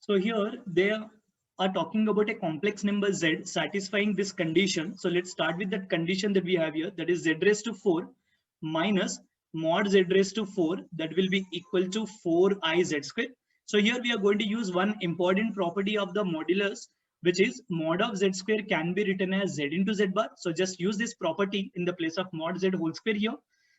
So here they are talking about a complex number z satisfying this condition. So let's start with that condition that we have here, that is z raised to 4 minus mod z raised to 4, that will be equal to 4i z square. So here we are going to use one important property of the modulus, which is mod of z square can be written as z into z bar. So just use this property in the place of mod z whole square here.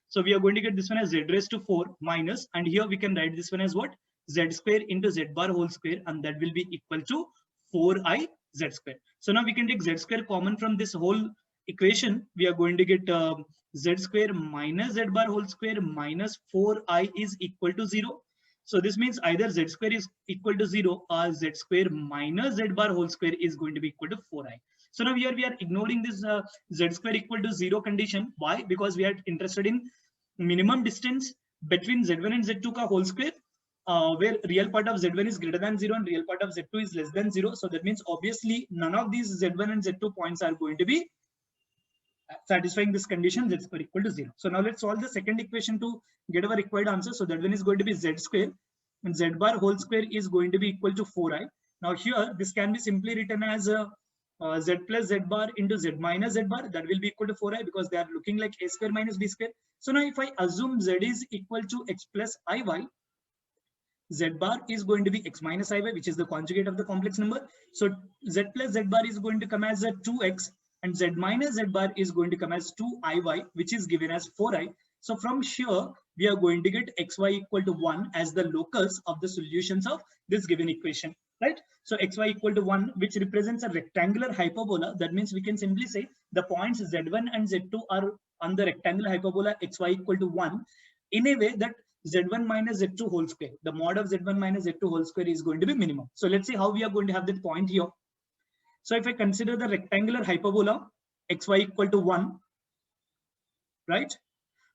So we are going to get this one as z raised to 4 minus, and here we can write this one as what? Z square into z bar whole square, and that will be equal to 4i z square. So now we can take z square common from this whole equation. We are going to get z square minus z bar whole square minus 4i is equal to 0. So this means either z square is equal to 0 or z square minus z bar whole square is going to be equal to 4i. So now here we are ignoring this z square equal to 0 condition. Why? Because we are interested in minimum distance between z1 and z2 ka whole square, where real part of z1 is greater than 0 and real part of z2 is less than 0. So that means obviously none of these z1 and z2 points are going to be satisfying this condition, z square equal to 0. So now let's solve the second equation to get our required answer. So that one is going to be z square and z bar whole square is going to be equal to 4i. Now here this can be simply written as z plus z bar into z minus z bar, that will be equal to 4i because they are looking like a square minus b square. So now if I assume z is equal to x plus iy, z bar is going to be x minus iy, which is the conjugate of the complex number. So z plus z bar is going to come as a 2x and z minus z bar is going to come as 2iy, which is given as 4i. So from here we are going to get xy equal to 1 as the locus of the solutions of this given equation, right? So xy equal to 1, which represents a rectangular hyperbola. That means we can simply say the points z1 and z2 are on the rectangular hyperbola xy equal to 1 in a way that z1 minus z2 whole square, the mod of z1 minus z2 whole square is going to be minimum. So let's see how we are going to have that point here. So if I consider the rectangular hyperbola xy equal to 1, right?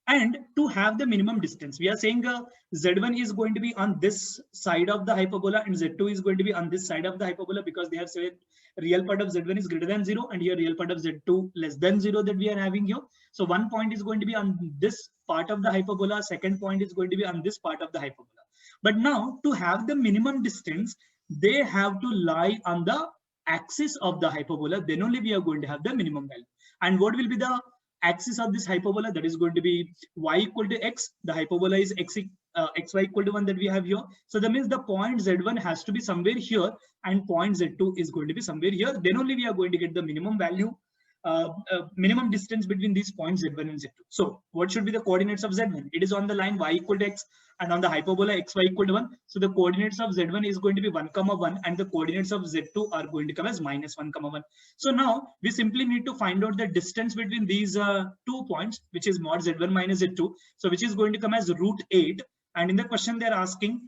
And to have the minimum distance, we are saying z1 is going to be on this side of the hyperbola and z2 is going to be on this side of the hyperbola, because they have said real part of z1 is greater than 0 and here real part of z2 less than 0 that we are having here. So one point is going to be on this part of the hyperbola, second point is going to be on this part of the hyperbola. But now to have the minimum distance, they have to lie on the axis of the hyperbola, then only we are going to have the minimum value. And what will be the axis of this hyperbola? That is going to be y equal to x. The hyperbola is xy equal to 1 that we have here. So that means the point z1 has to be somewhere here and point z2 is going to be somewhere here. Then only we are going to get the minimum value, minimum distance between these points z1 and z2. So what should be the coordinates of z1? It is on the line y equal to x and on the hyperbola xy equal to 1. So the coordinates of z1 is going to be 1, 1 and the coordinates of z2 are going to come as minus 1, 1. So now we simply need to find out the distance between these 2 points, which is mod z1 minus z2. So which is going to come as root 8. And in the question they are asking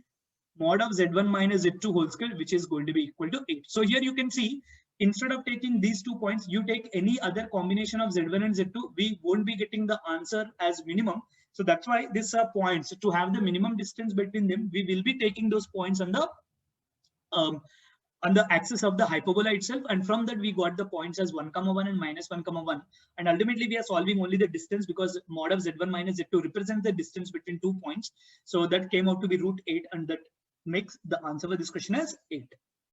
mod of z1 minus z2 whole square, which is going to be equal to 8. So here you can see, instead of taking these 2 points, you take any other combination of z1 and z2, we won't be getting the answer as minimum. So that's why these are points. To have the minimum distance between them, we will be taking those points on the axis of the hyperbola itself, and from that we got the points as 1, 1 and minus 1, 1. And ultimately we are solving only the distance, because mod of z1 minus z2 represents the distance between 2 points. So that came out to be root 8, and that makes the answer for this question as 8.